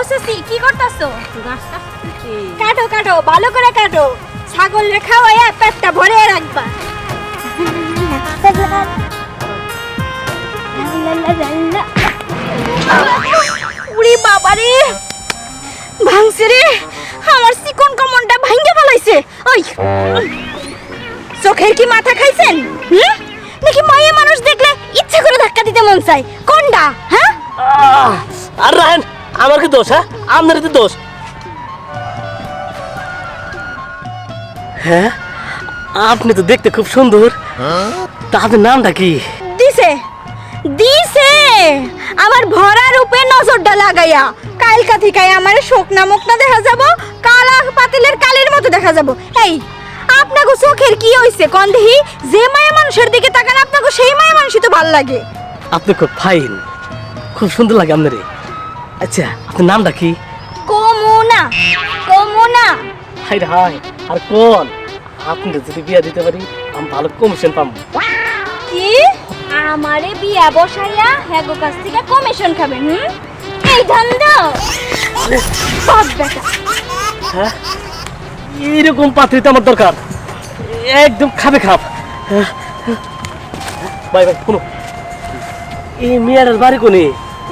চাচি কি করতাছো? গাছ কাটতেছি। কাটো কাটো, ভালো করে কাটো, ছাগলের খাওয়াইয়া পেটটা ভরে রাখবা। উড়ি বাবারে, ভাঙছে রে, আমার চিকন কমনটা ভাঙ্গে ফেলাইছে। ওই চোখের কি মাথা খাইছেন? নাকি মায়া মানুষ দেখলে ইচ্ছা করে ধাক্কা দিতে মন চায়? কোনটা? হ্যাঁ আর রাহেন, আমার কি দোষ? হ্যাঁ, আপনার তো দোষ। হ্যাঁ, আপনি তো দেখতে খুব সুন্দর, তা আপনার নামটা কি? দিছে দিছে আমার ভরা রূপে নজরটা লাগাইয়া। কালকা থেকে আমার শোকনা মুখনা দেখা যাব, কালা পাতিলের কালির মতো দেখা যাব। এই আপনাকে চোখের কি হইছে কোন দেহি? যে মায়া মানুষের দিকে তাকান আপনাকে সেই মায়া মানুষই তো ভালো লাগে। আপনি খুব ফাইন, খুব সুন্দর লাগে আপনার। আচ্ছা, আপনার নামটা কি? কমুনা। কমুনা? হাই হাই, আর কোন? আপনি যদি বিয়া দিতে পারি আমি ভালো কমিশন পাবো। কি আমারে বিয়া বসাইয়া হেগো কাছ থেকে কমিশন খাবেন? এই ধান্দা সব বেটা। হ্যাঁ, এইরকম পাত্রী তো আমার দরকার, একদম খাবে খাপ। ভাই ভাই শুনো, এই মেয়ের বাড়ি কোনে?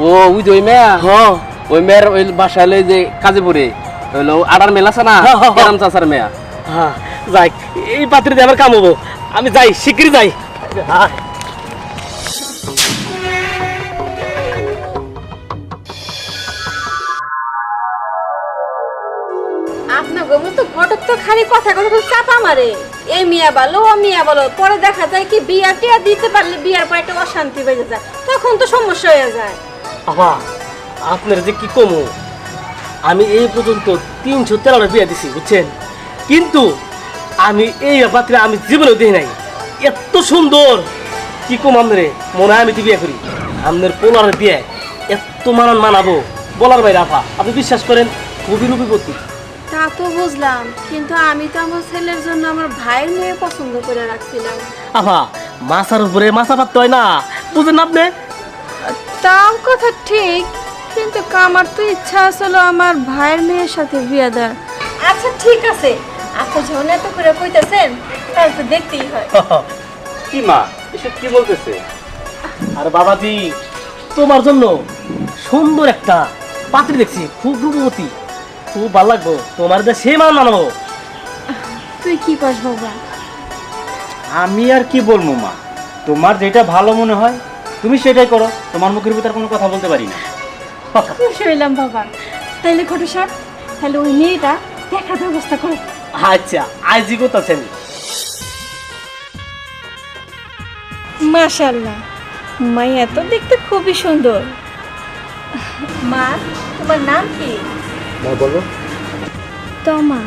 ও ওই যে ওই মেয়া, হ্যাঁ ওই মেয়ের ওই বাসায় লই যে কাজে পড়ে হইলো আড়ার মেলা আছে না, কেরাম চাচার মেয়া। হ্যাঁ, যাই, এই পাত্রীতে আমার কাম হবো। আমি যাই, শিগগিরই যাই। হ্যাঁ, আপনার গোমো তো ঘটক তো খালি কথা কথা চাপা মারে। এই মিয়া বলো ও মিয়া বলো, পরে দেখা যায় কি বিয়া টিয়া দিতে পারলে বিয়ার পর একটা অশান্তি বেজে যায়, তখন তো সমস্যা হয়ে যায়। বাবা আপনার যে কি কমো, আমি এই পর্যন্ত 313টা বিয়ে দিছি বুঝছেন, কিন্তু আমি এই পাত্রে আমি জীবনেও দেখি নাই এত সুন্দর। কি কম আপনারে, মনে হয় আমি তো বিয়ে করি। আপনার পোলার বিয়ে এত মানাবো বলার বাইরে। আপা আপনি বিশ্বাস করেন, খুবই রূপবতী। তা তো বুঝলাম, কিন্তু আমি তো আমার ছেলের জন্য আমার ভাইয়ের মেয়ে পছন্দ করে রাখছিলাম। আপা মাছার উপরে মাছা পাততে হয় না, বুঝেন না আপনি? তাও কথা ঠিক, কিন্তু আমার তো ইচ্ছা আসলে আমার ভাইয়ের মেয়ের সাথে বিয়ে দেওয়ার। আচ্ছা ঠিক আছে, আপনি যখন এত করে কইতেছেন তাহলে তো দেখতেই হয়। কি মা এসব কি বলতেছে? আর বাবাজি, তোমার জন্য সুন্দর একটা পাত্রী দেখছি, খুব রূপবতী, খুব ভালো লাগবো। তোমার যে সে মান মানাবো। তুই কি পাস বাবা? আমি আর কি বলবো মা, তোমার যেটা ভালো মনে হয় তুমি সেটাই করো, তোমার মুখের ভিতর কোনো কথা বলতে পারি না। খুশি হইলাম বাবা। তাইলে ঘটে সাহেব, তাহলে ওই মেয়েটা দেখার ব্যবস্থা করো। আচ্ছা, আজই করতেছেন। মাশাআল্লাহ, মাইয়া তো দেখতে খুবই সুন্দর। মা, তোমার নাম কি? বলো। তমা।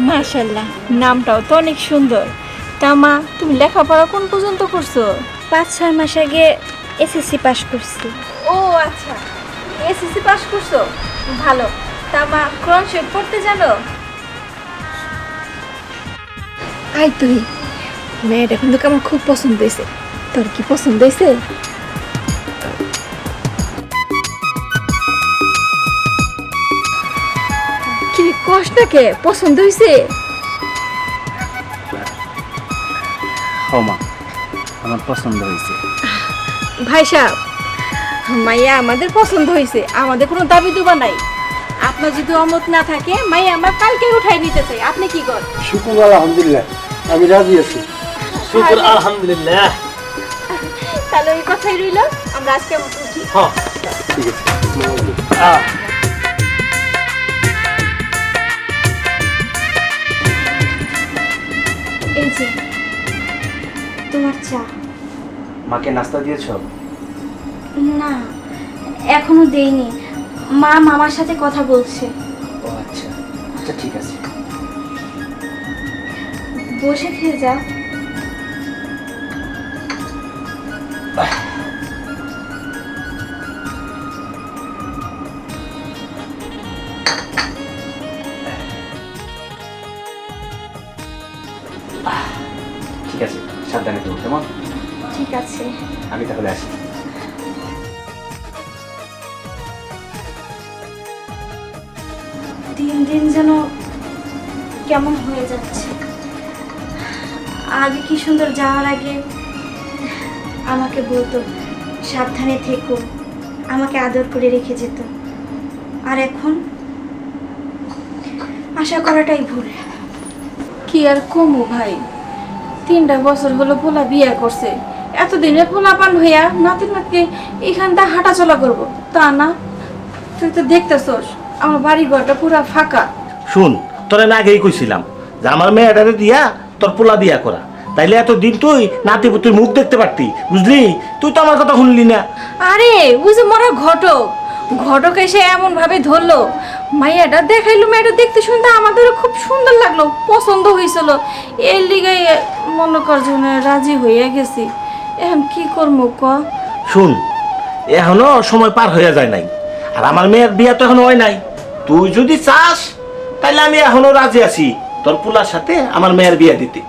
মাশাআল্লাহ, নামটাও তো অনেক সুন্দর। তা মা, তুমি লেখাপড়া কোন পর্যন্ত করছো? 5-6 মাস আগে এসএসসি পাস করছি। ও আচ্ছা, এসএসসি পাস করছো, ভালো। তা মা, কোরআন শরীফ পড়তে জানো? আই তুই, মেয়েটা কিন্তু আমার খুব পছন্দ হয়েছে। তোর কি পছন্দ হয়েছে? কি কষ্টকে পছন্দ হয়েছে? ও মা, আমার পছন্দ হয়েছে। ভাই সাহেব, মাইয়া আমাদের পছন্দ হয়েছে, আমাদের কোনো দাবি দুবা নাই। আপনার যদি অমত না থাকে, মাইয়া আমার কালকে উঠাই নিতে চাই। আপনি কি করেন? শুকুর আলহামদুলিল্লাহ, আমি রাজি আছি। শুকর আলহামদুলিল্লাহ। তাহলে ওই কথাই রইল, আমরা আজকে মতো উঠি। হ্যাঁ, ঠিক আছে। এই যে তোমার চা। মাকে নাস্তা দিয়েছো? না, এখনো দেইনি, মা মামার সাথে কথা বলছে। ও আচ্ছা, আচ্ছা ঠিক আছে। বসে খেয়ে যাও। ঠিক আছে, সাবধানে তো কেমন? ঠিক আছে। আমি তাহলে আসি। দিন দিন যেন কেমন হয়ে যাচ্ছে। আগে কি সুন্দর, যাওয়ার আগে আমাকে বলতো সাবধানে থেকো, আমাকে আদর করে রেখে যেত। আর এখন আশা করাটাই ভুল। কি আর কমু ভাই, 3টা বছর হলো পোলা বিয়ে করছে, এতদিনে পোলা পান হইয়া নাতি নাতনি এখানটা হাঁটাচলা করব, তা না। তুই তো দেখতেছস আমার বাড়ি ঘরটা পুরা ফাঁকা। শুন, তোর আমি আগেই কইছিলাম যে আমার মেয়েটারে দিয়া তোর পোলা বিয়া করা, তাইলে এতদিন তুই নাতি পুতির মুখ দেখতে পারতি, বুঝলি? তুই তো আমার কথা শুনলি না। আরে ওই যে মরা ঘটক, ঘটক এসে এমন ভাবে ধরলো, মাইয়াটা দেখাইলো, মেয়েটা দেখতে শুনতে আমাদের খুব সুন্দর লাগলো, পছন্দ হয়েছিল, এর লিগে মনে কর জন্য রাজি হইয়া গেছি। এখন কি করবো ক? শুন, এখনো সময় পার হয়ে যায় নাই, আর আমার মেয়ের বিয়া তো এখনো হয় নাই। তুই যদি চাস তাইলে আমি এখনো রাজি আছি তোর পোলার সাথে আমার মেয়ের বিয়া দিতে।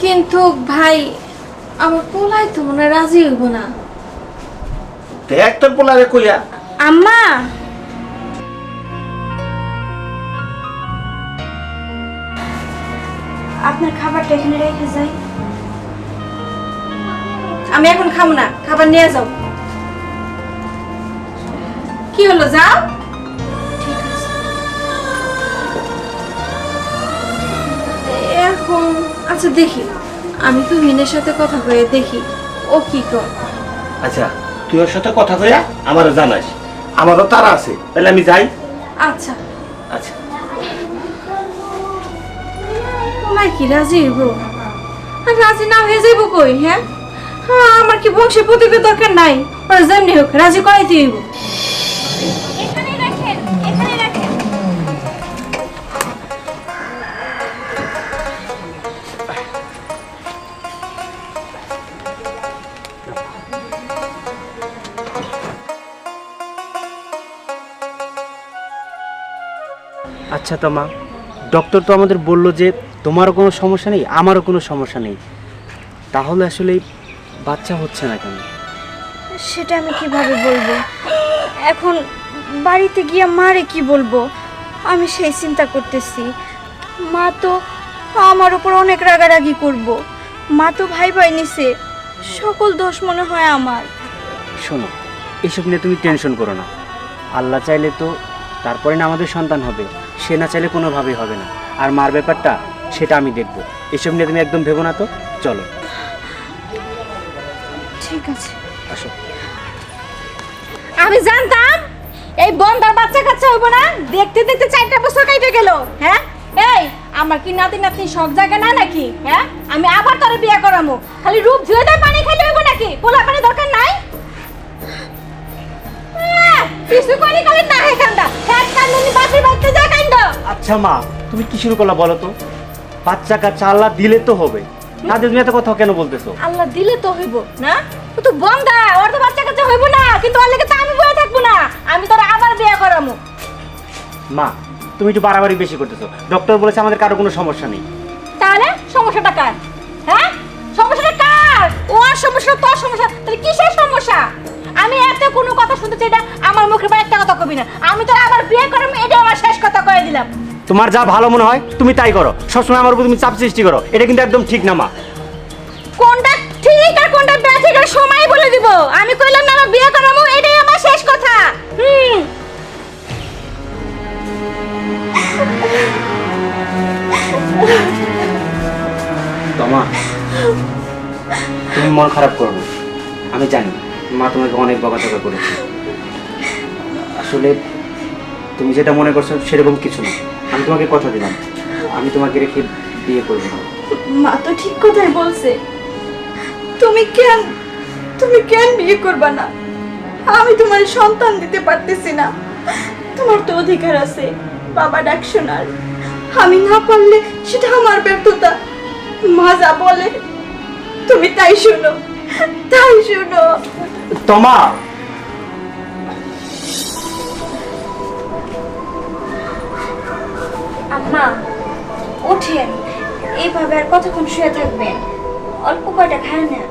কিন্তু ভাই আমার পোলাই তো মনে হয় রাজি হইব না। দেখ তোর পোলারে কইয়া। আম্মা, আপনার খাবারটা এখানে রেখে যাই। আমি এখন খাবো না, খাবার নিয়ে যাও। কি হলো, যাও। ঠিক আছে। এখন আচ্ছা দেখি, আমি তো মিনের সাথে কথা কয়ে দেখি ও কি কর। আচ্ছা, তুই ওর সাথে কথা কইয়া আমারও জানাস, আমারও তারা আছে, তাহলে আমি যাই। আচ্ছা আচ্ছা। ওলাই কি রাজি হইব? আর রাজি না হয়ে যাইব কই? হ্যাঁ হ্যাঁ, আমার কি বংশে প্রতীকের দরকার নাই, ওরা যেমনি হোক রাজি করাইতে হইব। এখানে রাখেন, এখানে রাখেন। আচ্ছা তো মা, ডক্টর তো আমাদের বলল যে তোমারও কোনো সমস্যা নেই, আমারও কোনো সমস্যা নেই, তাহলে আসলে বাচ্চা হচ্ছে না কেন? সেটা আমি কিভাবে বলবো? এখন বাড়িতে গিয়ে মারে কি বলবো, আমি সেই চিন্তা করতেছি। মা তো আমার উপর অনেক রাগারাগি করব, মা তো ভাই ভাই নিছে, সকল দোষ মনে হয় আমার। শোনো, এসব নিয়ে তুমি টেনশন করো না, আল্লাহ চাইলে তো তারপরে না আমাদের সন্তান হবে, সে না চাইলে কোনোভাবেই হবে না। আর মার ব্যাপারটা সেটা আমি দেখব, এসব নিয়ে তুমি একদম ভেবো না তো। চলো ঠিক আছে, আসো। আমি জানতাম এই বন্ধার বাচ্চা কাচ্চা হইব না, দেখতে দেখতে 4টা বছর কাটে গেল। হ্যাঁ এই আমার কি নাতি নাতনি সব জায়গা না নাকি? হ্যাঁ আমি আবার তোরে বিয়ে করামু, খালি রূপ ধুয়ে দেয় পানি খাইলে হইব নাকি? পোলা পানি দরকার নাই। কিছু করি খালি না হে কান্দা, হ্যাঁ কান্দনি বাসির বাচ্চা যা কান্দ। আচ্ছা মা, তুমি কি শুরু করলা বলো তো? বাচ্চা কাচ্চা আল্লাহ দিলে তো হবে, তাদের তুমি এত কথা কেন বলতেছো? আল্লাহ দিলে তো হইব না, ও তো বন্ধা, ওর তো বাচ্চা কাচ্চা হইব না, কিন্তু ওর লেগে তো আমি বয়ে থাকবো না, আমি তোর আবার বিয়ে করামু। মা, তুমি একটু বাড়াবাড়ি বেশি করতেছো, ডক্টর বলেছে আমাদের কারো কোনো সমস্যা নেই। তাহলে সমস্যাটা কার? হ্যাঁ সমস্যাটা কার? ওর সমস্যা, তোর সমস্যা, তাহলে কিসের সমস্যা? আমি এত কোনো কথা শুনতে চাই না, আমার মুখের পর একটা কথা কবি না, আমি তোর আবার বিয়ে করামু, এটা আমার শেষ কথা কয়ে দিলাম। তোমার যা ভালো মনে হয় তুমি তাই করো, সবসময় আমার উপর তুমি চাপ সৃষ্টি করো, এটা কিন্তু একদম ঠিক না মা। কোনটা ঠিক আর কোনটা ব্যাঠিক আর সময় বলে দিব, আমি কইলাম না আমার বিয়ে করামু, এটাই আমার শেষ কথা। তোমা, তুমি মন খারাপ করো না, আমি জানি মা তোমাকে অনেক বকাঝকা করেছে, আসলে তুমি যেটা মনে করছো সেরকম কিছু না। আমি তোমাকে কথা দিলাম, আমি তোমাকে রেখে বিয়ে করবো না। মা তো ঠিক কথাই বলছে। তুমি কেন বিয়ে করবা না? আমি তোমার সন্তান দিতে পারতেছি না, তোমার তো অধিকার আছে বাবা ডাক শোনার। আমি না পারলে সেটা আমার ব্যর্থতা। মা যা বলে তুমি তাই শোনো, তাই শোনো। তোমা, আম্মা ওঠেন, এইভাবে আর কতক্ষণ শুয়ে থাকবেন? অল্প কয়টা খায় না।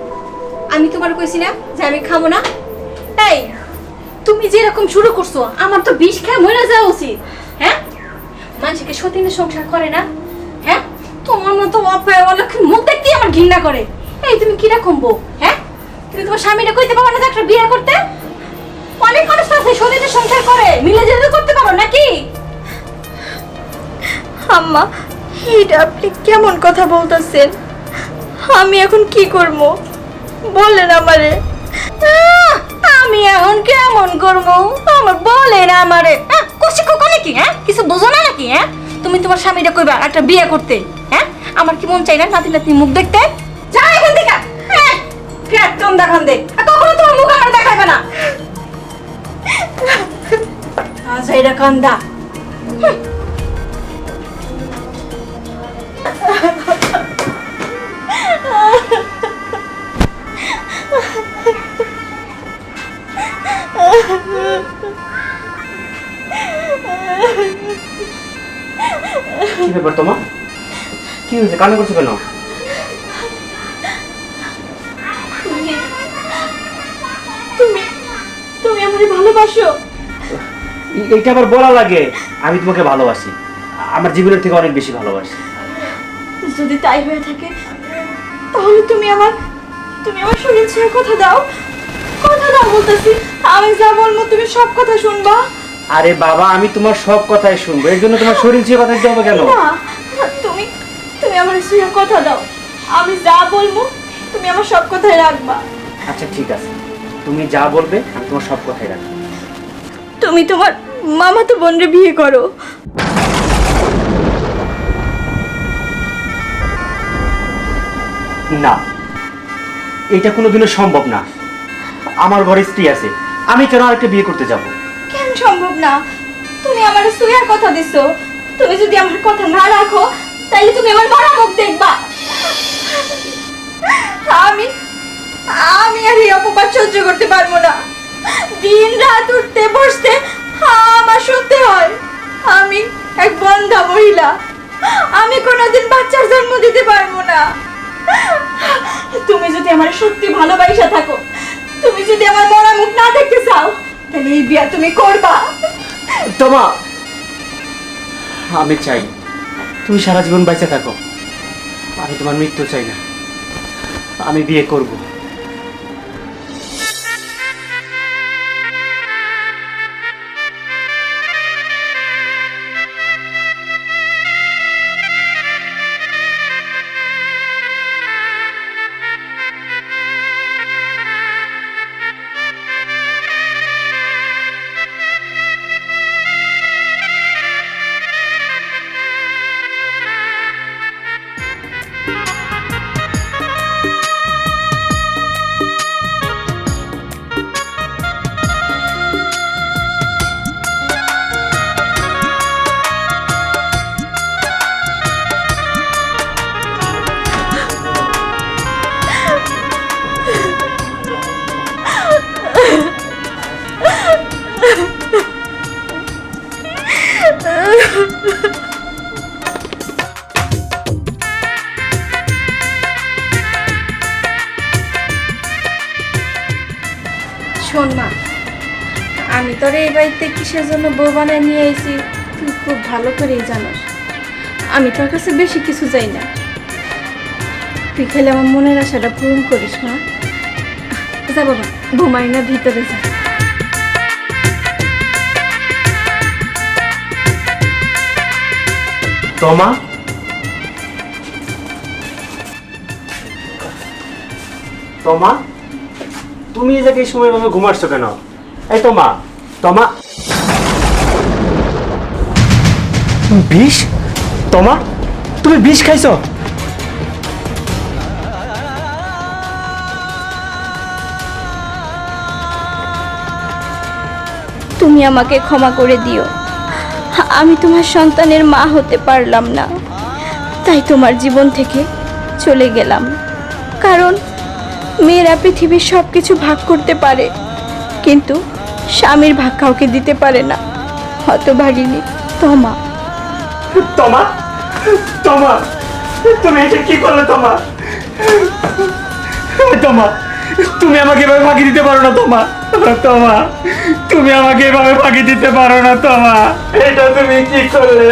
আমি তোমার কইছি না যে আমি খাবো না? এই তুমি যেরকম শুরু করছো, আমার তো বিষ খেয়ে মরে যাওয়া উচিত। হ্যাঁ মানুষকে সতীনের সংসার করে না, হ্যাঁ তোমার মতো অপায় অলক্ষণ মুখ দেখতেই আমার ঘৃণা করে। এই তুমি কিরকম বউ, হ্যাঁ তুমি তোমার স্বামীরা কইতে পারো না যে একটা বিয়ে করতে? অনেক মানুষ আছে সতীনের সংসার করে, মিলে যেতে করতে পারো নাকি? আম্মা, এটা আপনি কেমন কথা বলতেছেন? আমি এখন কি করব বলেন আমারে। আমি এখন কেমন করবো আমার বলে না আমারে? কষি খোকা নাকি? হ্যাঁ কিছু বোঝো না নাকি? হ্যাঁ তুমি তোমার স্বামীরা কইবা একটা বিয়ে করতে? হ্যাঁ আমার কি মন চাই না নাতি নাতনি মুখ দেখতে? যা এখান থেকে, হ্যাঁ ফের কম দেখান দে, আর কখনো তোমার মুখ আমার দেখাইবে না। আচ্ছা এটা কান্দা। কি ব্যাপার তোমার? কি হয়েছে, কান্না করছো কেন? তুমি তুমি আমারে ভালোবাসো? এইটা আবার বলা লাগে? আমি তোমাকে ভালোবাসি, আমার জীবনের থেকে অনেক বেশি ভালোবাসি। যদি তাই হয়ে থাকে তাহলে তুমি আমার শরীর ছেড়ে কথা দাও, কথা দাও বলতেছি। আমি যা বলবো তুমি সব কথা শুনবা। আরে বাবা, আমি তোমার সব কথাই শুনবো, এর জন্য তোমার শরীর ছেড়ে কথা দিতে হবে কেন? না, তুমি তুমি আমার ছেড়ে কথা দাও। আমি যা বলবো তুমি আমার সব কথাই রাখবা। আচ্ছা ঠিক আছে, তুমি যা বলবে আমি তোমার সব কথাই রাখবো। তুমি তোমার মামাতো বোনরে বিয়ে করো। না, এটা কোনোদিনও সম্ভব না। আমার ঘরে স্ত্রী আছে, আমি কেন আরেকটা বিয়ে করতে যাব? কেন সম্ভব না? তুমি আমার সুয়ার কথা দিছো, তুমি যদি আমার কথা না রাখো তাহলে তুমি আমার মরা মুখ দেখবা। আমি আমি আর এই অপবাদ সহ্য করতে পারবো না। দিন রাত উঠতে বসতে আমার শুনতে হয় আমি এক বন্ধা মহিলা, আমি কোনোদিন বাচ্চার জন্ম দিতে পারবো না। তুমি যদি আমার সত্যি ভালোবাসা থাকো, তুমি যদি আমার মরা মুখ না দেখতে চাও, তাহলে এই বিয়া তুমি করবা। তোমা, আমি চাই তুমি সারা জীবন বেঁচে থাকো, আমি তোমার মৃত্যু চাই না। আমি বিয়ে করব। শোন মা, আমি তোর এই বাড়িতে কিসের জন্য বউ বানায় নিয়ে আইছি তুই খুব ভালো করেই জানোস। আমি তোর কাছে বেশি কিছু চাই না, তুই খেলে আমার মনের আশাটা পূরণ করিস মা। যা বাবা, ঘুমাই না, ভিতরে যা। তোমা, তোমা, তুমি এই জায়গায় এই সময় ভাবে ঘুমাচ্ছ কেন? এই তোমা, তোমা, বিষ? তোমা, তুমি বিষ খাইছো? তুমি আমাকে ক্ষমা করে দিও, আমি তোমার সন্তানের মা হতে পারলাম না, তাই তোমার জীবন থেকে চলে গেলাম। কারণ মেয়েরা পৃথিবীর সব কিছু ভাগ করতে পারে, কিন্তু স্বামীর ভাগ কাউকে দিতে পারে না। হতভাগিনী তোমা। তোমা, তোমা, তুমি এটা কি করলে? তোমা, তোমা, তুমি আমাকে এভাবে ফাঁকি দিতে পারো না। তোমা, তোমা, তুমি আমাকে এভাবে ফাঁকি দিতে পারো না তোমা। এটা তুমি কি করলে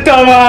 তোমা?